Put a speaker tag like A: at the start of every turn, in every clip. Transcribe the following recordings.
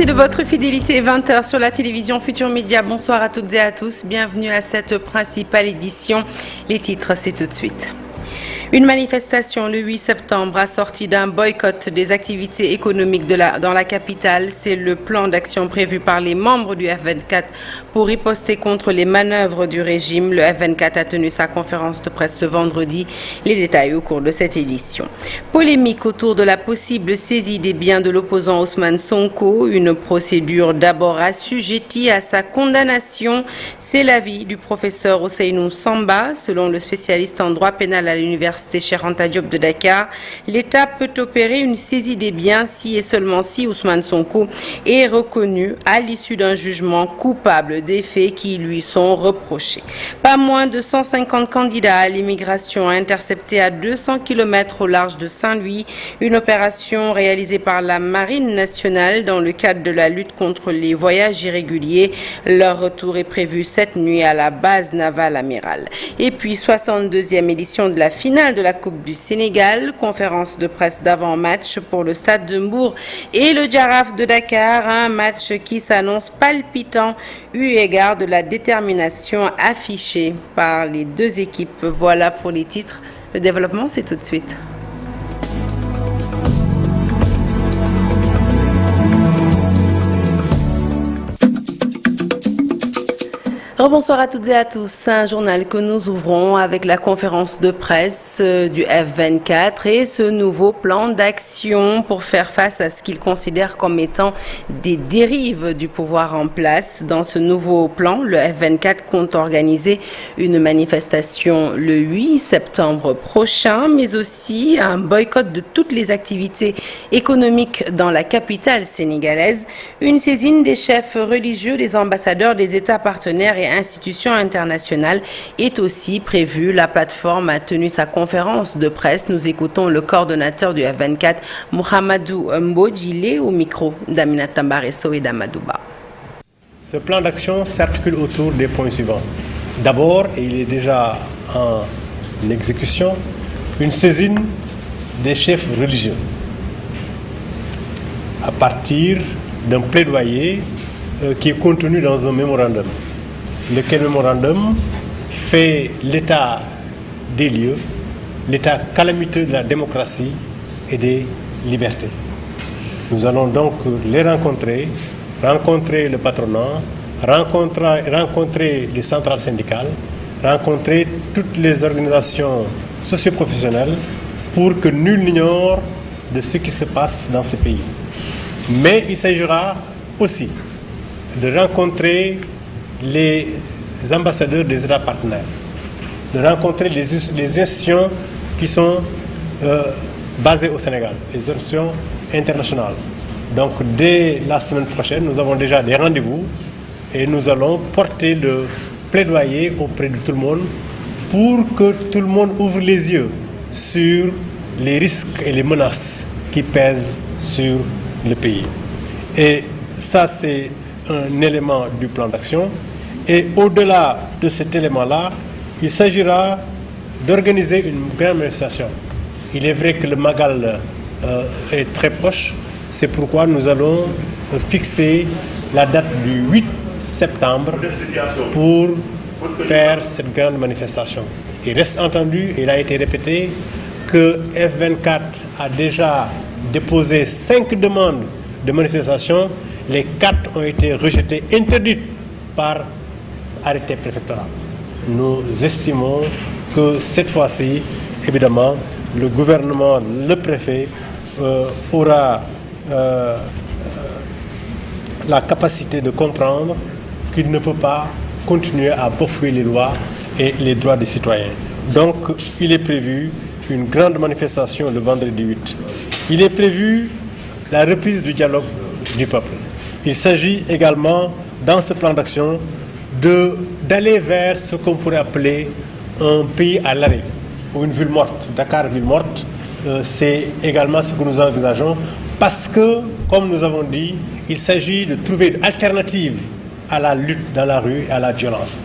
A: Merci de votre fidélité. 20h sur la télévision Futur Média. Bonsoir à toutes et à tous. Bienvenue à cette principale édition. Les titres, c'est tout de suite. Une manifestation le 8 septembre assortie d'un boycott des activités économiques dans la capitale. C'est le plan d'action prévu par les membres du F24 pour riposter contre les manœuvres du régime. Le F24 a tenu sa conférence de presse ce vendredi. Les détails au cours de cette édition. Polémique autour de la possible saisie des biens de l'opposant Ousmane Sonko. Une procédure d'abord assujettie à sa condamnation. C'est l'avis du professeur Ousseynou Samba. Selon le spécialiste en droit pénal à l'université Cheikh Anta Diop de Dakar, l'État peut opérer une saisie des biens si et seulement si Ousmane Sonko est reconnu à l'issue d'un jugement coupable des faits qui lui sont reprochés. Pas moins de 150 candidats à l'immigration interceptés à 200 km au large de Saint-Louis. Une opération réalisée par la Marine nationale dans le cadre de la lutte contre les voyages irréguliers. Leur retour est prévu cette nuit à la base navale amirale. Et puis 62e édition de la finale de la Coupe du Sénégal, conférence de presse d'avant-match pour le Stade de Mbour et le Jaraaf de Dakar, un match qui s'annonce palpitant eu égard de la détermination affichée par les deux équipes. Voilà pour les titres. Le développement, c'est tout de suite. Bonsoir à toutes et à tous. Un journal que nous ouvrons avec la conférence de presse du F24 et ce nouveau plan d'action pour faire face à ce qu'il considère comme étant des dérives du pouvoir en place. Dans ce nouveau plan, le F24 compte organiser une manifestation le 8 septembre prochain, mais aussi un boycott de toutes les activités économiques dans la capitale sénégalaise, une saisine des chefs religieux, des ambassadeurs des États partenaires et institutions internationales est aussi prévue. La plateforme a tenu sa conférence de presse. Nous écoutons le coordonnateur du F24, Mohamedou Mbodjile, au micro d'Aminata Mbaresso et d'Amadouba.
B: Ce plan d'action s'articule autour des points suivants. D'abord, et il est déjà en exécution, une saisine des chefs religieux à partir d'un plaidoyer qui est contenu dans un mémorandum. Lequel mémorandum fait l'état des lieux, l'état calamiteux de la démocratie et des libertés. Nous allons donc les rencontrer le patronat, rencontrer les centrales syndicales, rencontrer toutes les organisations socio-professionnelles pour que nul n'ignore de ce qui se passe dans ce pays. Mais il s'agira aussi de rencontrer les ambassadeurs des États partenaires, de rencontrer les institutions qui sont basées au Sénégal, les institutions internationales. Donc dès la semaine prochaine, nous avons déjà des rendez-vous et nous allons porter le plaidoyer auprès de tout le monde pour que tout le monde ouvre les yeux sur les risques et les menaces qui pèsent sur le pays. Et ça, c'est un élément du plan d'action. Et au-delà de cet élément-là, il s'agira d'organiser une grande manifestation. Il est vrai que le Magal est très proche, c'est pourquoi nous allons fixer la date du 8 septembre pour faire cette grande manifestation. Il reste entendu, et il a été répété, que F24 a déjà déposé 5 demandes de manifestation. Les 4 ont été rejetées, interdites par arrêté préfectoral. Nous estimons que cette fois-ci, évidemment, le gouvernement, le préfet aura la capacité de comprendre qu'il ne peut pas continuer à bafouer les lois et les droits des citoyens. Donc, il est prévu une grande manifestation le vendredi 8. Il est prévu la reprise du dialogue du peuple. Il s'agit également, dans ce plan d'action, d'aller vers ce qu'on pourrait appeler un pays à l'arrêt, ou une ville morte. Dakar, ville morte, c'est également ce que nous envisageons, parce que, comme nous avons dit, il s'agit de trouver une alternative à la lutte dans la rue et à la violence.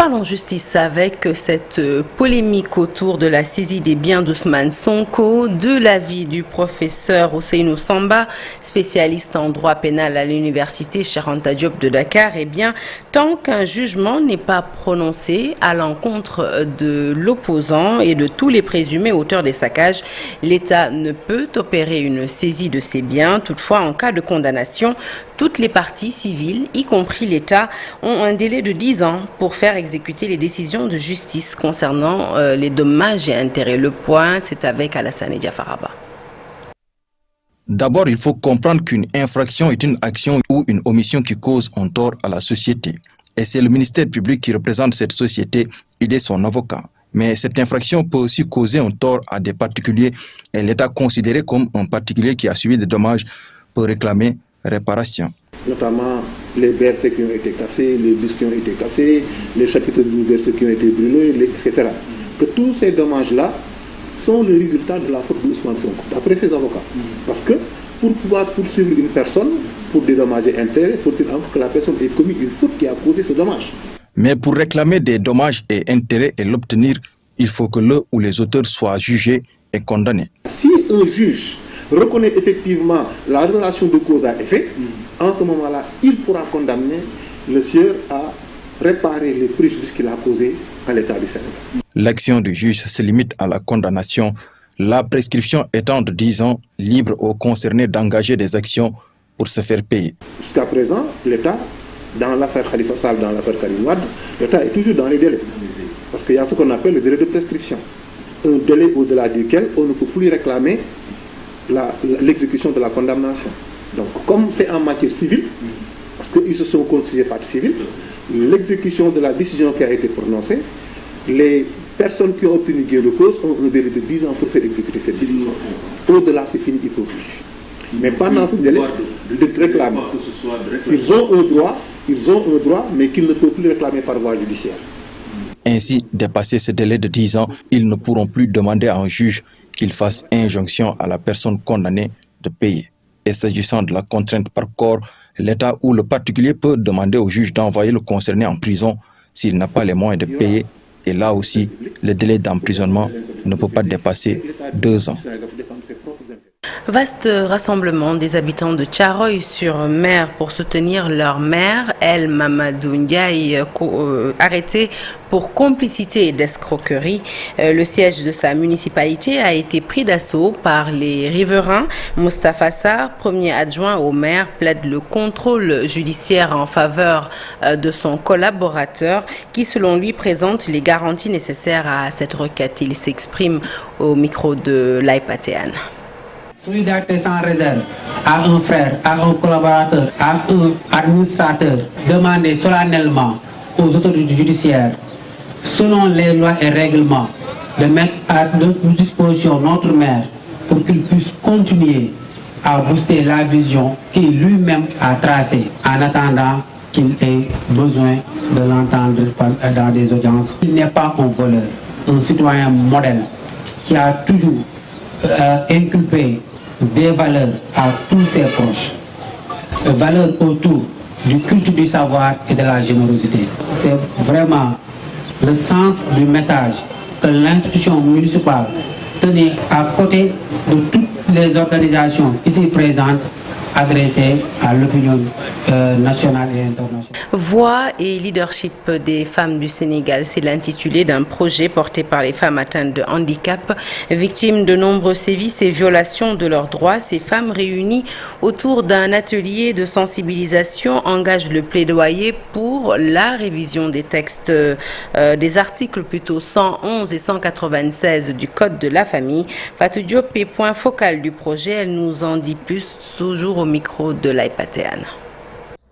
A: Parlons justice avec cette polémique autour de la saisie des biens d'Ousmane Sonko, de l'avis du professeur Ousseynou Samba, spécialiste en droit pénal à l'université Cheikh Anta Diop de Dakar. Eh bien, tant qu'un jugement n'est pas prononcé à l'encontre de l'opposant et de tous les présumés auteurs des saccages, l'État ne peut opérer une saisie de ces biens. Toutefois, en cas de condamnation, toutes les parties civiles, y compris l'État, ont un délai de 10 ans pour faire exécuter les décisions de justice concernant les dommages et intérêts. Le point, c'est avec Alassane Diafaraba.
C: D'abord, il faut comprendre qu'une infraction est une action ou une omission qui cause un tort à la société. Et c'est le ministère public qui représente cette société, il est son avocat. Mais cette infraction peut aussi causer un tort à des particuliers et l'État considéré comme un particulier qui a subi des dommages peut réclamer réparation.
D: Notamment les BRT qui ont été cassés, les bus qui ont été cassés, les chapiteaux de l'université qui ont été brûlés, etc. Que tous ces dommages-là sont le résultat de la faute d'Ousmane Sonko, d'après ses avocats. Parce que pour pouvoir poursuivre une personne pour dédommager intérêts, faut-il encore que la personne ait commis une faute qui a causé ce dommage.
C: Mais pour réclamer des dommages et intérêts et l'obtenir, il faut que le ou les auteurs soient jugés et condamnés.
D: Si un juge reconnaît effectivement la relation de cause à effet, en ce moment-là, il pourra condamner le sieur à réparer les préjudices qu'il a causés à l'État du Sénégal.
C: L'action du juge se limite à la condamnation, la prescription étant de 10 ans, libre aux concernés d'engager des actions pour se faire payer.
D: Jusqu'à présent, l'État, dans l'affaire Khalifa Sall, dans l'affaire Karim Wade, l'État est toujours dans les délais. Parce qu'il y a ce qu'on appelle le délai de prescription. Un délai au-delà duquel on ne peut plus réclamer l'exécution de la condamnation. Donc, comme c'est en matière civile, parce qu'ils se sont constitués partie civile, l'exécution de la décision qui a été prononcée, les personnes qui ont obtenu gain de cause ont un délai de 10 ans pour faire exécuter cette décision. Au-delà, c'est fini, ils ne peuvent plus. Mais pendant ce délai, de réclamer. Ils ont un droit, mais qu'ils ne peuvent plus réclamer par voie judiciaire.
C: Ainsi, dépassé ce délai de 10 ans, ils ne pourront plus demander à un juge qu'il fasse injonction à la personne condamnée de payer. Et s'agissant de la contrainte par corps, l'État ou le particulier peut demander au juge d'envoyer le concerné en prison s'il n'a pas les moyens de payer. Et là aussi, le délai d'emprisonnement ne peut pas dépasser 2 ans.
A: Vaste rassemblement des habitants de Thiaroye-sur-Mer pour soutenir leur maire, El Mamadou Ndiaye, arrêté pour complicité et d'escroquerie. Le siège de sa municipalité a été pris d'assaut par les riverains. Moustapha Sarr, premier adjoint au maire, plaide le contrôle judiciaire en faveur de son collaborateur qui, selon lui, présente les garanties nécessaires à cette requête. Il s'exprime au micro de l'Aïpatéane.
E: Solidarité sans réserve à un frère, à un collaborateur, à un administrateur, demander solennellement aux autorités judiciaires, selon les lois et règlements, de mettre à notre disposition notre maire pour qu'il puisse continuer à booster la vision qu'il lui-même a tracée en attendant qu'il ait besoin de l'entendre dans des audiences. Il n'est pas un voleur, un citoyen modèle qui a toujours inculpé des valeurs à tous ses proches, valeurs autour du culte du savoir et de la générosité. C'est vraiment le sens du message que l'institution municipale tenait à côté de toutes les organisations ici présentes adressées à l'opinion nationale et internationale.
A: Voix et leadership des femmes du Sénégal, c'est l'intitulé d'un projet porté par les femmes atteintes de handicap, victimes de nombreux sévices et violations de leurs droits. Ces femmes réunies autour d'un atelier de sensibilisation engagent le plaidoyer pour la révision des textes, des articles plutôt 111 et 196 du Code de la famille. Fatou Diop est point focal du projet. Elle nous en dit plus toujours au micro de l'Aïpatéane.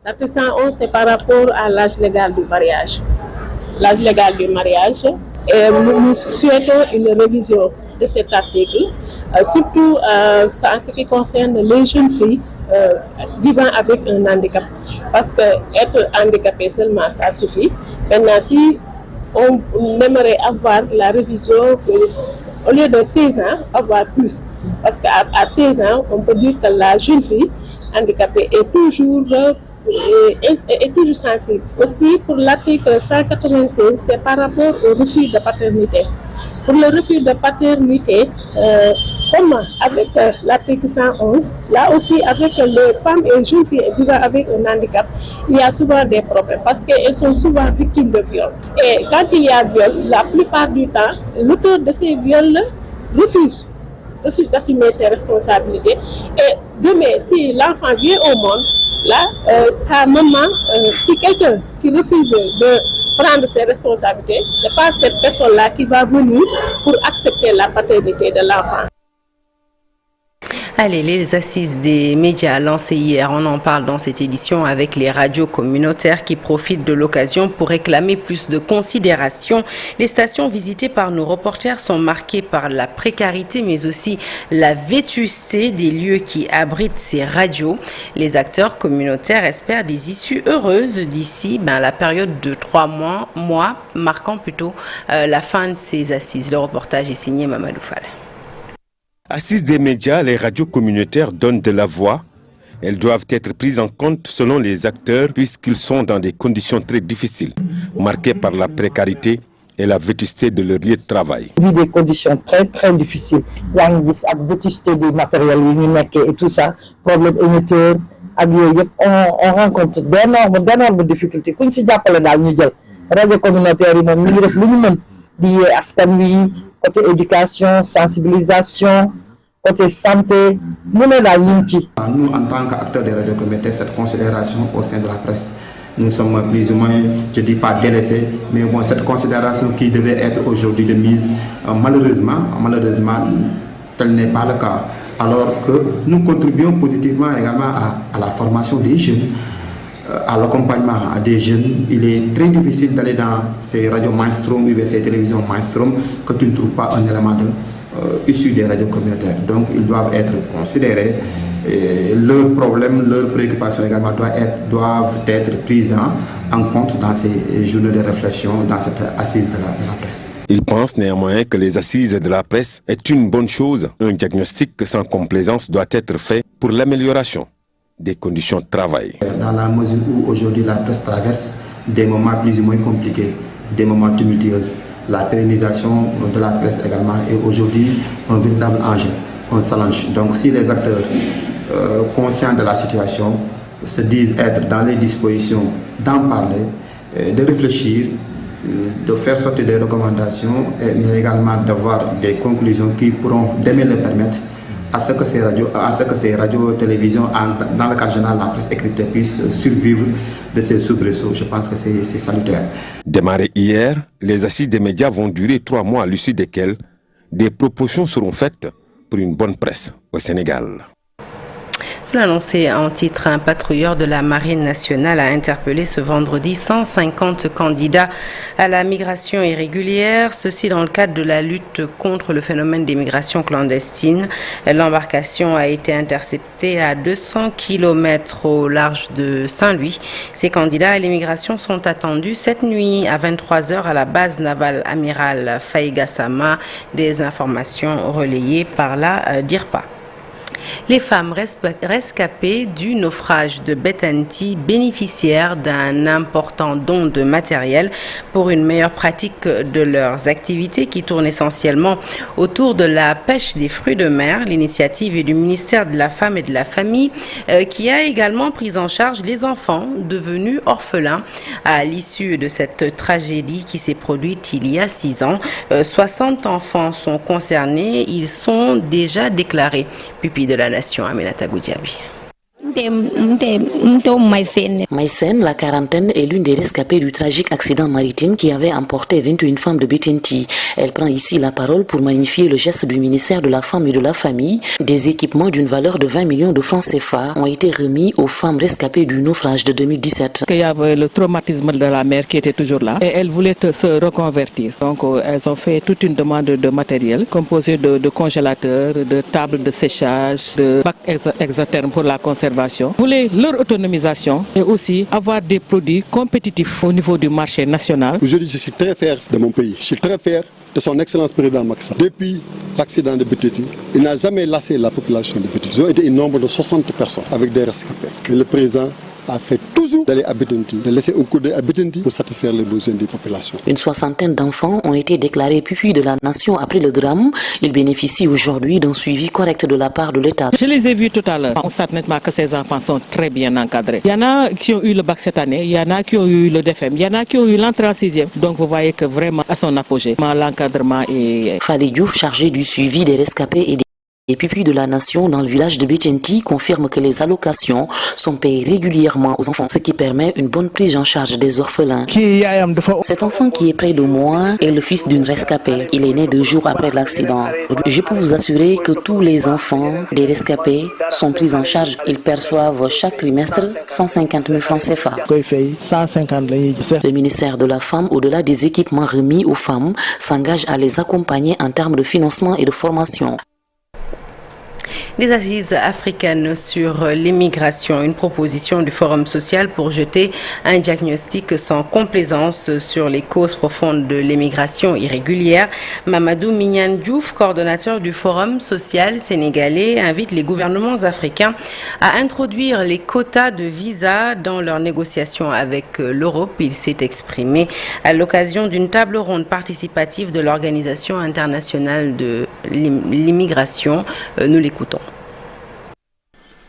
F: L'article 111, c'est par rapport à l'âge légal du mariage. L'âge légal du mariage. Et nous souhaitons une révision de cet article, surtout en ce qui concerne les jeunes filles vivant avec un handicap. Parce que être handicapé seulement, ça suffit. Maintenant, si on aimerait avoir la révision, au lieu de 16 ans, avoir plus. Parce qu'à 16 ans, on peut dire que la jeune fille handicapée est toujours est toujours sensible. Aussi, pour l'article 196, c'est par rapport au refus de paternité. Pour le refus de paternité, comme avec l'article 111, là aussi avec les femmes et jeunes filles vivant avec un handicap, il y a souvent des problèmes parce qu'elles sont souvent victimes de viols. Et quand il y a viol, la plupart du temps, l'auteur de ces viols refuse d'assumer ses responsabilités. Et demain, si l'enfant vient au monde, là, sa maman, si quelqu'un qui refuse de prendre ses responsabilités, ce n'est pas cette personne-là qui va venir pour accepter la paternité de l'enfant.
A: Allez, les assises des médias lancées hier, on en parle dans cette édition avec les radios communautaires qui profitent de l'occasion pour réclamer plus de considération. Les stations visitées par nos reporters sont marquées par la précarité mais aussi la vétusté des lieux qui abritent ces radios. Les acteurs communautaires espèrent des issues heureuses d'ici la période de 3 mois marquant plutôt la fin de ces assises. Le reportage est signé Mamadou Fall.
G: Assises des médias, les radios communautaires donnent de la voix. Elles doivent être prises en compte selon les acteurs puisqu'ils sont dans des conditions très difficiles, marquées par la précarité et la vétusté de leur lieu de travail.
H: Des conditions très très difficiles. La vétusté des matériels et tout ça, problème émetteur, on rencontre d'énormes difficultés. Quand si j'appelle dans les radios communautaires, côté éducation, sensibilisation, côté santé, nous, en
D: tant qu'acteurs des radios communautaires, cette considération au sein de la presse, nous sommes plus ou moins, je ne dis pas délaissés, mais bon, cette considération qui devait être aujourd'hui de mise, malheureusement, tel n'est pas le cas. Alors que nous contribuons positivement également à la formation des jeunes, à l'accompagnement des jeunes. Il est très difficile d'aller dans ces radios mainstream ou ces télévisions mainstream que tu ne trouves pas un élément issu des radios communautaires. Donc ils doivent être considérés. Et leurs problèmes, leurs préoccupations également doivent être prises en compte dans ces journées de réflexion, dans cette assise de la presse.
G: Il pense néanmoins que les assises de la presse est une bonne chose. Un diagnostic sans complaisance doit être fait pour l'amélioration des conditions de travail.
D: Dans la mesure où aujourd'hui la presse traverse des moments plus ou moins compliqués, des moments tumultueux, la pérennisation de la presse également est aujourd'hui un véritable enjeu, un challenge. Donc si les acteurs conscients de la situation se disent être dans les dispositions d'en parler, de réfléchir, de faire sortir des recommandations, mais également d'avoir des conclusions qui pourront demain les permettre à ce que ces radios, télévisions, dans le cadre général, la presse écrite puisse survivre de ces soubresauts. Je pense que c'est salutaire.
G: Démarrées hier, les assises des médias vont durer 3 mois, à l'issue desquels des propositions seront faites pour une bonne presse au Sénégal.
A: Vous l'annoncez en titre, un patrouilleur de la Marine nationale a interpellé ce vendredi 150 candidats à la migration irrégulière, ceci dans le cadre de la lutte contre le phénomène d'immigration clandestine. L'embarcation a été interceptée à 200 km au large de Saint-Louis. Ces candidats à l'immigration sont attendus cette nuit à 23h à la base navale amiral Faye Gassama, des informations relayées par la DIRPA. Les femmes rescapées du naufrage de Bettenty bénéficiaires d'un important don de matériel pour une meilleure pratique de leurs activités qui tournent essentiellement autour de la pêche des fruits de mer. L'initiative est du ministère de la Femme et de la Famille qui a également pris en charge les enfants devenus orphelins à l'issue de cette tragédie qui s'est produite il y a 6 ans. 60 enfants sont concernés. Ils sont déjà déclarés pupilles de la nation. Aminata Goudiaby.
I: Maïsen, la quarantaine, est l'une des rescapées du tragique accident maritime qui avait emporté 21 femmes de Bettenty. Elle prend ici la parole pour magnifier le geste du ministère de la Femme et de la Famille. Des équipements d'une valeur de 20 millions de francs CFA ont été remis aux femmes rescapées du naufrage de 2017.
J: Il y avait le traumatisme de la mer qui était toujours là et elles voulaient se reconvertir. Donc elles ont fait toute une demande de matériel composé de congélateurs, de tables de séchage, de bacs exothermes pour la conservation. Voulaient leur autonomisation et aussi avoir des produits compétitifs au niveau du marché national.
K: Aujourd'hui, je suis très fier de mon pays. Je suis très fier de son excellence président Macky Sall. Depuis l'accident de Bettenty, il n'a jamais lassé la population de Bettenty. Ils ont été un nombre de 60 personnes avec des rescapés. Et le président a fait toujours d'aller à Bettenty, de laisser un coup d'œil à Bettenty pour satisfaire les besoins des populations.
I: Une soixantaine d'enfants ont été déclarés pupilles de la nation après le drame. Ils bénéficient aujourd'hui d'un suivi correct de la part de l'État.
J: Je les ai vus tout à l'heure. On sait nettement que ces enfants sont très bien encadrés. Il y en a qui ont eu le bac cette année, il y en a qui ont eu le DFM, il y en a qui ont eu l'entrée en 6e. Donc vous voyez que vraiment à son apogée, l'encadrement est...
I: Fally Diouf, chargé du suivi des rescapés et des pupilles de la nation dans le village de Bettenty, confirme que les allocations sont payées régulièrement aux enfants, ce qui permet une bonne prise en charge des orphelins. Cet enfant qui est près de moi est le fils d'une rescapée. Il est né 2 jours après l'accident. Je peux vous assurer que tous les enfants des rescapés sont pris en charge. Ils perçoivent chaque trimestre 150 000 francs CFA. Le ministère de la Femme, au-delà des équipements remis aux femmes, s'engage à les accompagner en termes de financement et de formation.
A: Des assises africaines sur l'immigration, une proposition du Forum social pour jeter un diagnostic sans complaisance sur les causes profondes de l'immigration irrégulière. Mamadou Mignane Diouf, coordonnateur du Forum social sénégalais, invite les gouvernements africains à introduire les quotas de visa dans leurs négociations avec l'Europe. Il s'est exprimé à l'occasion d'une table ronde participative de l'Organisation internationale de l'immigration. Nous l'écoutons.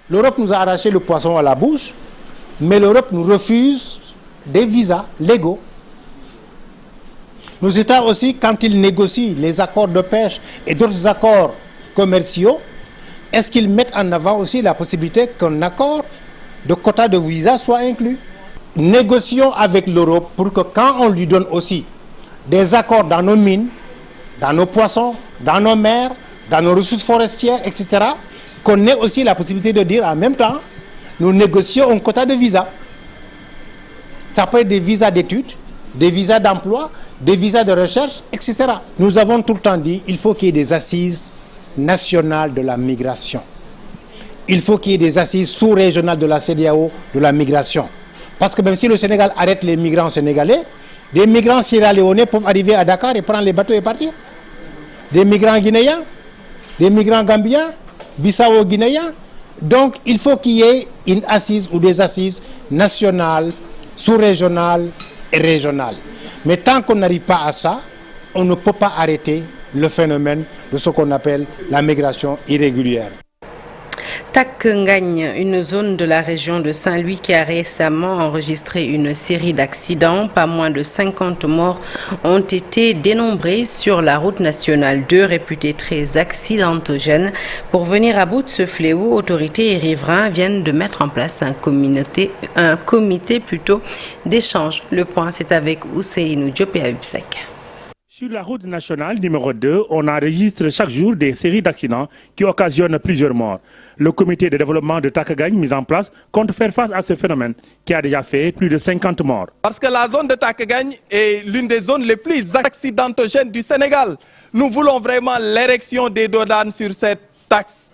L: L'Europe nous a arraché le poisson à la bouche, mais l'Europe nous refuse des visas légaux. Nos États aussi, quand ils négocient les accords de pêche et d'autres accords commerciaux, est-ce qu'ils mettent en avant aussi la possibilité qu'un accord de quota de visa soit inclus? Négocions avec l'Europe pour que quand on lui donne aussi des accords dans nos mines, dans nos poissons, dans nos mers, dans nos ressources forestières, etc., qu'on ait aussi la possibilité de dire en même temps, nous négocions un quota de visa. Ça peut être des visas d'études, des visas d'emploi, des visas de recherche, etc. Nous avons tout le temps dit qu'il faut qu'il y ait des assises nationales de la migration. Il faut qu'il y ait des assises sous-régionales de la CEDEAO de la migration. Parce que même si le Sénégal arrête les migrants sénégalais, des migrants sierra-léonais peuvent arriver à Dakar et prendre les bateaux et partir. Des migrants guinéens, des migrants gambiens, bissau-guinéens. Donc il faut qu'il y ait une assise ou des assises nationales, sous-régionales et régionales. Mais tant qu'on n'arrive pas à ça, on ne peut pas arrêter le phénomène de ce qu'on appelle la migration irrégulière.
A: Takengagne, une zone de la région de Saint-Louis qui a récemment enregistré une série d'accidents. Pas moins de 50 morts ont été dénombrés sur la route nationale 2, réputée très accidentogène. Pour venir à bout de ce fléau, autorités et riverains viennent de mettre en place un comité d'échange. Le point, c'est avec Ousseinou Diop et Abibsek.
M: Sur la route nationale numéro 2, on enregistre chaque jour des séries d'accidents qui occasionnent plusieurs morts. Le comité de développement de Takengagne mis en place compte faire face à ce phénomène qui a déjà fait plus de 50 morts.
N: Parce que la zone de Takengagne est l'une des zones les plus accidentogènes du Sénégal. Nous voulons vraiment l'érection des douanes sur cette taxe.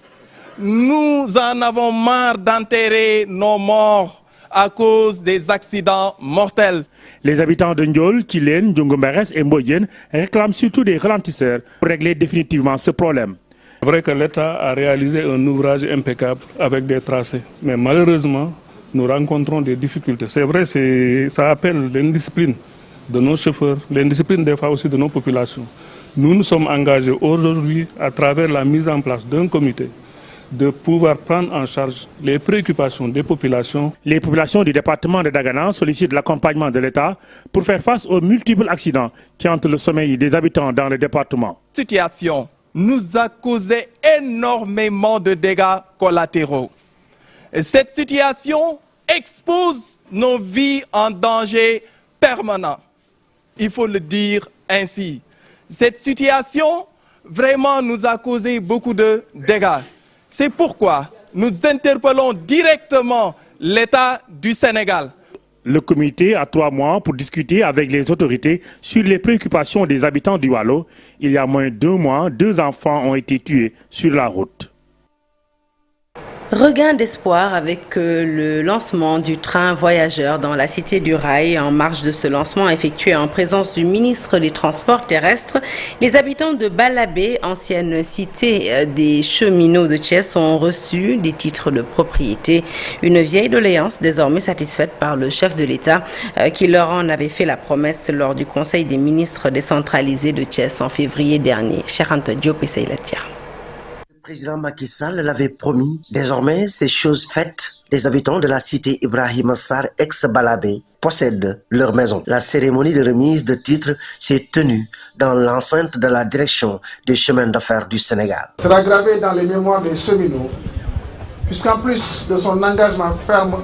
N: Nous en avons marre d'enterrer nos morts à cause des accidents mortels.
M: Les habitants de Ndiol, Kilen, Djungomberes et Mboyen réclament surtout des ralentisseurs pour régler définitivement ce problème.
O: C'est vrai que l'État a réalisé un ouvrage impeccable avec des tracés, mais malheureusement, nous rencontrons des difficultés. C'est vrai, ça appelle l'indiscipline de nos chauffeurs, l'indiscipline des fois aussi de nos populations. Nous nous sommes engagés aujourd'hui à travers la mise en place d'un comité de pouvoir prendre en charge les préoccupations des populations.
M: Les populations du département de Dagana sollicitent l'accompagnement de l'État pour faire face aux multiples accidents qui hantent le sommeil des habitants dans le département.
N: Cette situation nous a causé énormément de dégâts collatéraux. Et cette situation expose nos vies en danger permanent. Il faut le dire ainsi. Cette situation vraiment nous a causé beaucoup de dégâts. C'est pourquoi nous interpellons directement l'État du Sénégal.
M: Le comité a 3 mois pour discuter avec les autorités sur les préoccupations des habitants du Waalo. Il y a moins de 2 mois, 2 enfants ont été tués sur la route.
A: Regain d'espoir avec le lancement du train voyageur dans la cité du Rail. En marge de ce lancement effectué en présence du ministre des Transports terrestres, les habitants de Balabé, ancienne cité des cheminots de Thiès, ont reçu des titres de propriété. Une vieille doléance désormais satisfaite par le chef de l'État qui leur en avait fait la promesse lors du Conseil des ministres décentralisé de Thiès en février dernier. Charante Diop et Seylatia.
P: Le président Macky Sall l'avait promis. Désormais, c'est chose faite. Les habitants de la cité Ibrahima Sarr, ex-Balabé, possèdent leur maison. La cérémonie de remise de titres s'est tenue dans l'enceinte de la direction des chemins d'affaires du Sénégal.
Q: Il sera gravé dans les mémoires des cheminots, puisqu'en plus de son engagement ferme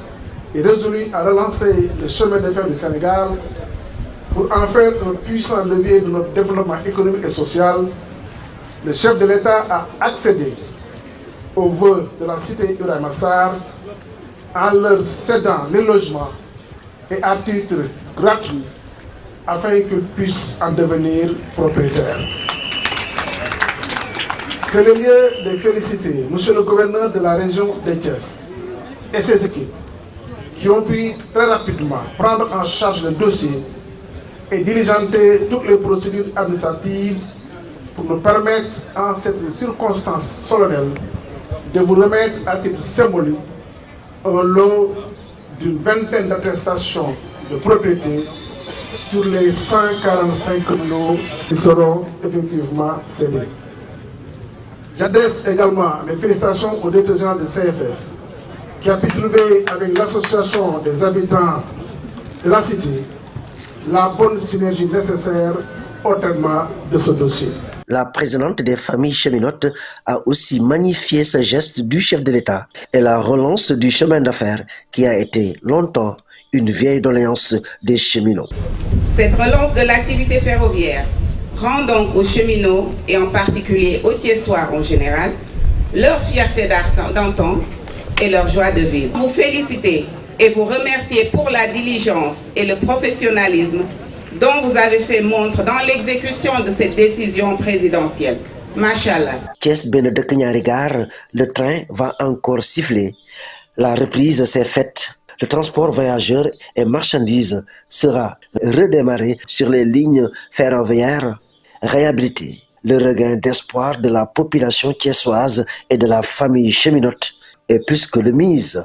Q: et résolu à relancer le chemin d'affaires du Sénégal pour en faire un puissant levier de notre développement économique et social, le chef de l'État a accédé aux vœux de la cité Ibrahima Sarr en leur cédant les logements et à titre gratuit afin qu'ils puissent en devenir propriétaires. C'est le lieu de féliciter Monsieur le gouverneur de la région de Thiès et ses équipes qui ont pu très rapidement prendre en charge le dossier et diligenter toutes les procédures administratives pour nous permettre, en cette circonstance solennelle, de vous remettre à titre symbolique un lot d'une vingtaine d'attestations de propriété sur les 145 lots qui seront effectivement cédés. J'adresse également mes félicitations au directeur général de CFS qui a pu trouver avec l'association des habitants de la cité la bonne synergie nécessaire au traitement de ce dossier.
P: La présidente des familles cheminotes a aussi magnifié ce geste du chef de l'État et la relance du chemin d'affaires qui a été longtemps une vieille doléance des cheminots.
R: Cette relance de l'activité ferroviaire rend donc aux cheminots et en particulier aux Thiessois en général leur fierté d'antan et leur joie de vivre. Vous félicitez et vous remercier pour la diligence et le professionnalisme dont vous avez fait montre dans l'exécution de cette décision présidentielle. Machallah.
P: Thiès Benedek Nyarigar, le train va encore siffler. La reprise s'est faite. Le transport voyageurs et marchandises sera redémarré sur les lignes ferroviaires réhabilitées. Le regain d'espoir de la population thiessoise et de la famille cheminote est plus que de mise.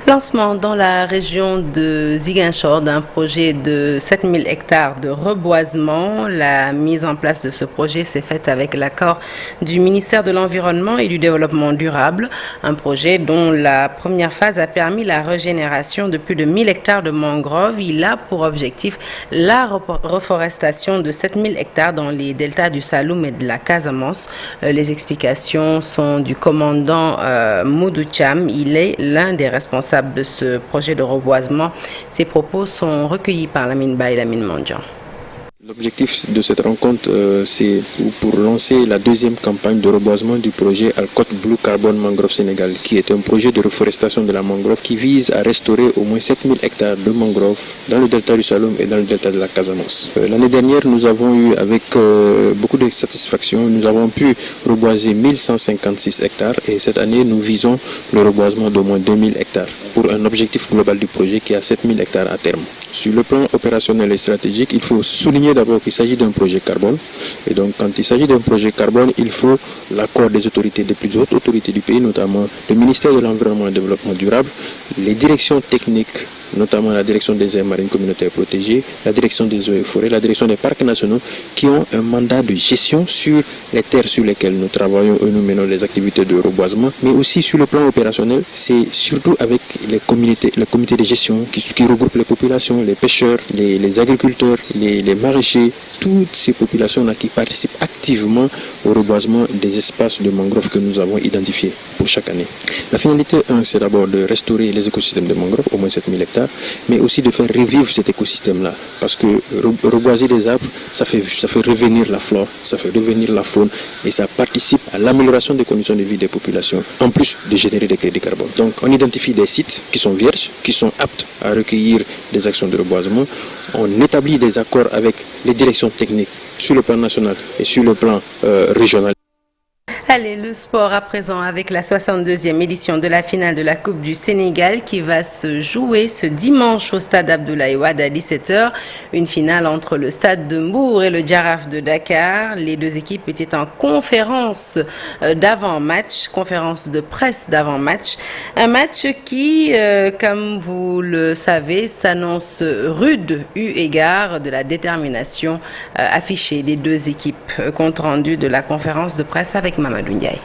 A: Lancement dans la région de Ziguinchor d'un projet de 7000 hectares de reboisement. La mise en place de ce projet s'est faite avec l'accord du ministère de l'Environnement et du Développement durable. Un projet dont la première phase a permis la régénération de plus de 1000 hectares de mangroves. Il a pour objectif la reforestation de 7000 hectares dans les deltas du Saloum et de la Casamance. Les explications sont du commandant Moudou Cham. Il est l'un des responsables de ce projet de reboisement. Ces propos sont recueillis par Lamine Ba et Lamine Mandjan.
S: L'objectif de cette rencontre, c'est pour lancer la deuxième campagne de reboisement du projet Alcote Blue Carbon Mangrove Sénégal, qui est un projet de reforestation de la mangrove qui vise à restaurer au moins 7000 hectares de mangrove dans le delta du Saloum et dans le delta de la Casamance. L'année dernière, nous avons eu, avec beaucoup de satisfaction, nous avons pu reboiser 1156 hectares et cette année, nous visons le reboisement d'au moins 2000 hectares pour un objectif global du projet qui est à 7000 hectares à terme. Sur le plan opérationnel et stratégique, il faut souligner d'abord qu'il s'agit d'un projet carbone. Et donc, quand il s'agit d'un projet carbone, il faut l'accord des autorités, des plus hautes autorités du pays, notamment le ministère de l'Environnement et du Développement durable, les directions techniques, notamment la direction des aires marines communautaires protégées, la direction des eaux et forêts, la direction des parcs nationaux, qui ont un mandat de gestion sur les terres sur lesquelles nous travaillons et nous menons les activités de reboisement, mais aussi sur le plan opérationnel, c'est surtout avec les comités de gestion qui regroupent les populations, les pêcheurs, les agriculteurs, les maraîchers, toutes ces populations-là qui participent activement au reboisement des espaces de mangroves que nous avons identifiés pour chaque année. La finalité 1, c'est d'abord de restaurer les écosystèmes de mangroves, au moins 7000 hectares, mais aussi de faire revivre cet écosystème-là. Parce que reboiser des arbres, ça fait revenir la flore, ça fait revenir la faune, et ça participe à l'amélioration des conditions de vie des populations, en plus de générer des crédits carbone. Donc on identifie des sites qui sont vierges, qui sont aptes à recueillir des actions de reboisement. On établit des accords avec les directions techniques sur le plan national et sur le plan régional.
A: Allez, le sport à présent avec la 62e édition de la finale de la Coupe du Sénégal qui va se jouer ce dimanche au stade Abdoulaye Wade à 17h. Une finale entre le stade de Mbour et le Jaraaf de Dakar. Les deux équipes étaient en conférence d'avant-match, conférence de presse d'avant-match. Un match qui, comme vous le savez, s'annonce rude eu égard de la détermination affichée des deux équipes. Compte rendu de la conférence de presse avec Mamadou Ndiaye.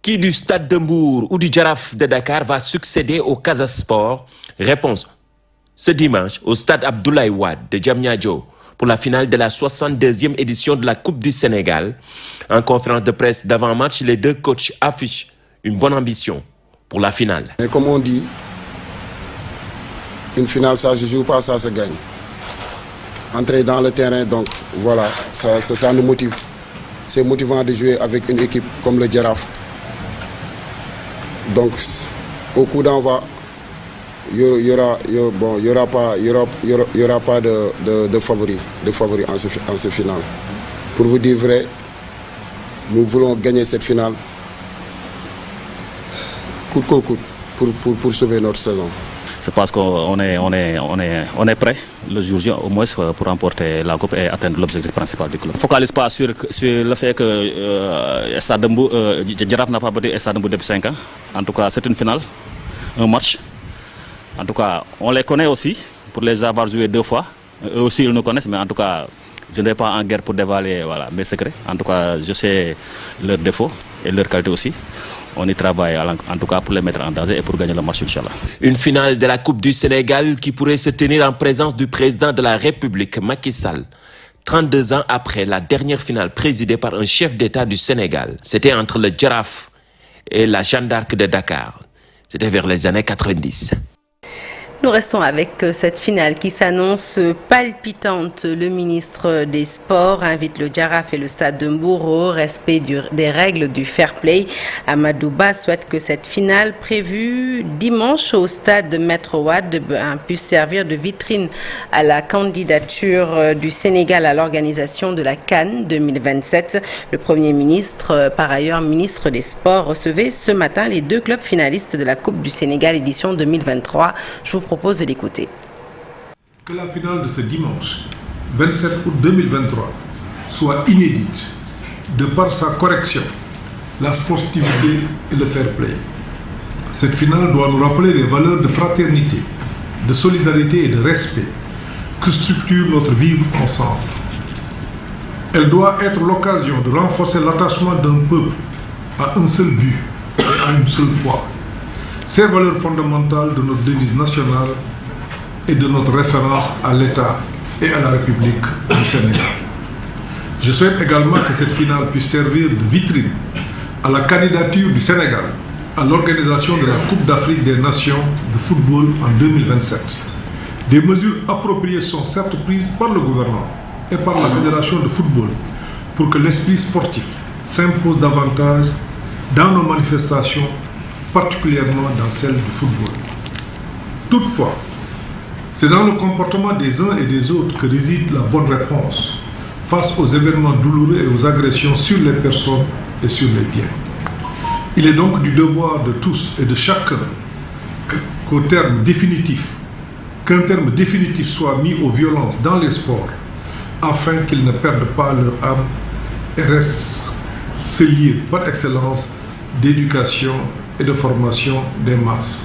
T: Qui du stade de Mbour ou du Jaraaf de Dakar va succéder au Casa Sport? Réponse ce dimanche au stade Abdoulaye Wade de Diamniadio pour la finale de la 62e édition de la Coupe du Sénégal. En conférence de presse d'avant-match, les deux coachs affichent une bonne ambition pour la finale.
U: Et comme on dit, une finale ça se joue pas, ça se gagne. Entrer dans le terrain, donc voilà, ça nous motive. C'est motivant de jouer avec une équipe comme le Jaraaf. Donc au coup d'envoi, il y aura pas de favori en ce finale. Pour vous dire vrai, nous voulons gagner cette finale coûte que coûte pour sauver notre saison.
V: C'est parce qu'on est prêt le jour J au moins pour remporter la coupe et atteindre l'objectif principal du club. On ne focalise pas sur le fait que Jaraaf n'a pas battu Stade de Mbour depuis 5 ans. En tout cas, c'est une finale, un match. En tout cas, on les connaît aussi pour les avoir joués 2 fois. Eux aussi, ils nous connaissent, mais en tout cas, je n'ai pas en guerre pour dévoiler mes secrets. En tout cas, je sais leurs défauts et leurs qualités aussi. On y travaille en tout cas pour les mettre en danger et pour gagner le match, Inch'Allah.
T: Une finale de la Coupe du Sénégal qui pourrait se tenir en présence du président de la République, Macky Sall, 32 ans après la dernière finale présidée par un chef d'État du Sénégal. C'était entre le Jaraaf et la Jeanne d'Arc de Dakar. C'était vers les années 90.
A: Nous restons avec cette finale qui s'annonce palpitante. Le ministre des Sports invite le Jaraaf et le stade de Mbour au respect des règles du fair play. Amadou Ba souhaite que cette finale prévue dimanche au stade de Maître Wade puisse servir de vitrine à la candidature du Sénégal à l'organisation de la CAN 2027. Le Premier ministre, par ailleurs ministre des Sports, recevait ce matin les 2 clubs finalistes de la Coupe du Sénégal édition 2023. Je vous propose de l'écouter.
W: Que la finale de ce dimanche, 27 août 2023, soit inédite de par sa correction, la sportivité et le fair play. Cette finale doit nous rappeler les valeurs de fraternité, de solidarité et de respect que structure notre vivre ensemble. Elle doit être l'occasion de renforcer l'attachement d'un peuple à un seul but et à une seule foi. Ces valeurs fondamentales de notre devise nationale et de notre référence à l'État et à la République du Sénégal. Je souhaite également que cette finale puisse servir de vitrine à la candidature du Sénégal à l'organisation de la Coupe d'Afrique des Nations de football en 2027. Des mesures appropriées sont certes prises par le gouvernement et par la Fédération de football pour que l'esprit sportif s'impose davantage dans nos manifestations, particulièrement dans celle du football. Toutefois, c'est dans le comportement des uns et des autres que réside la bonne réponse face aux événements douloureux et aux agressions sur les personnes et sur les biens. Il est donc du devoir de tous et de chacun qu'un terme définitif soit mis aux violences dans les sports afin qu'ils ne perdent pas leur âme et restent ce lieu par excellence d'éducation et de formation des masses.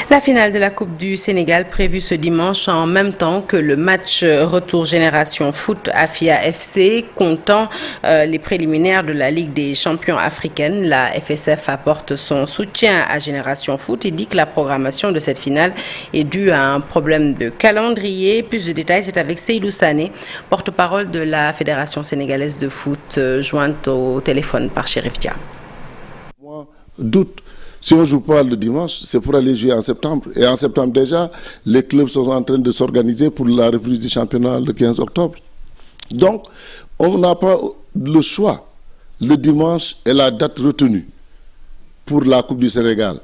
A: La finale de la Coupe du Sénégal prévue ce dimanche en même temps que le match retour Génération Foot Afia FC comptant les préliminaires de la Ligue des champions africaine. La FSF apporte son soutien à Génération Foot et dit que la programmation de cette finale est due à un problème de calendrier. Plus de détails, c'est avec Seydou Sané, porte-parole de la Fédération sénégalaise de foot, jointe au téléphone par Chérif Dia.
X: Doute. Si on ne joue pas le dimanche, c'est pour aller jouer en septembre. Et en septembre déjà, les clubs sont en train de s'organiser pour la reprise du championnat le 15 octobre. Donc, on n'a pas le choix. Le dimanche est la date retenue pour la Coupe du Sénégal.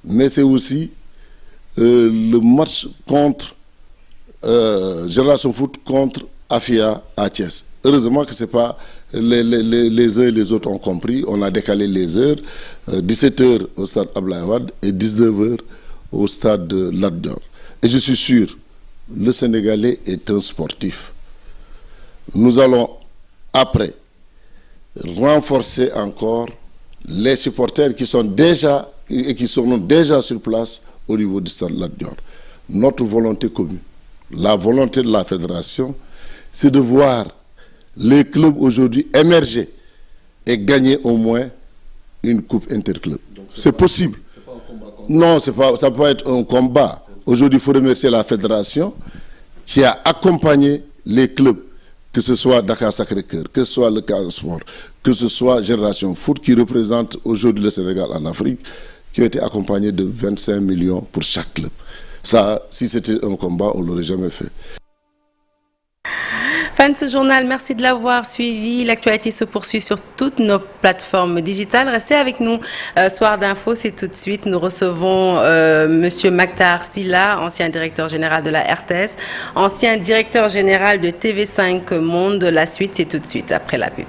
X: Mais c'est aussi le match contre Génération Foot contre Afia à Thiès. Heureusement que c'est pas les uns et les autres ont compris. On a décalé les heures. 17h au stade Abdoulaye Wade et 19h au stade de Lat Dior. Et je suis sûr, le Sénégalais est un sportif. Nous allons, après, renforcer encore les supporters qui sont déjà et qui seront déjà sur place au niveau du stade Lat Dior. Notre volonté commune, la volonté de la fédération, c'est de voir les clubs aujourd'hui émerger et gagner au moins une coupe interclub. C'est possible. Non, ça peut pas être un combat. Aujourd'hui, il faut remercier la fédération qui a accompagné les clubs, que ce soit Dakar Sacré-Cœur, que ce soit le Casa Sport, que ce soit Génération Foot, qui représente aujourd'hui le Sénégal en Afrique, qui ont été accompagnés de 25 millions pour chaque club. Ça, si c'était un combat, on ne l'aurait jamais fait.
A: Fin de ce journal, merci de l'avoir suivi. L'actualité se poursuit sur toutes nos plateformes digitales. Restez avec nous. Soir d'info, c'est tout de suite. Nous recevons Monsieur Maktar Silla, ancien directeur général de la RTS, ancien directeur général de TV5 Monde. La suite, c'est tout de suite après la pub.